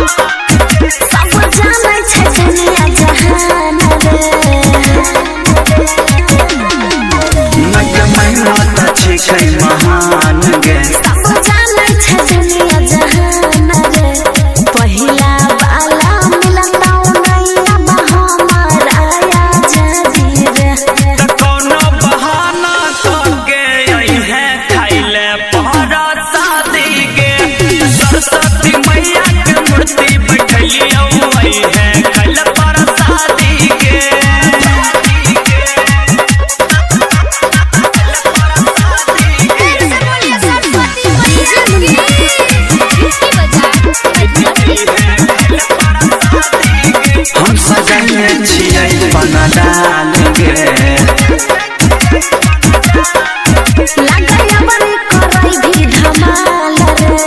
सब जानै छै दुनिया जहान रे मैया महिमा त छै महान गे सब जानै छै दुनिया जहान रे पहिला वाला मिलता नैया हमारा जदी रे त कोनो बहाना करके आई है खाइले पहरा शादी के सरस्वती मैया के मूर्ति बैठली आई है खाइले पहरा शादी के हम सजाने छियै बनडाल गे लगैया बड़ी करई भी धमाल रे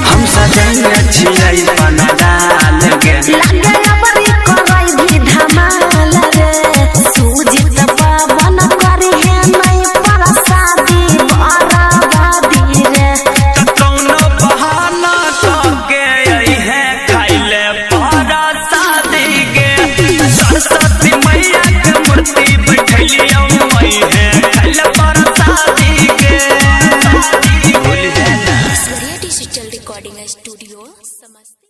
हम सजाने छियै बनडाल गे लगैया बड़ी करई भी धमाल रे सूजित पावन करी है नहीं परसादी बराबादी रे त कोनो बहाना करके आई है खाइले पहरा शादी के सरस्वती मैया के मूर्ति बैठली आई है खाइले पहरा शादी के डिजिटल रिकॉर्डिंग स्टूडियो समस्ती।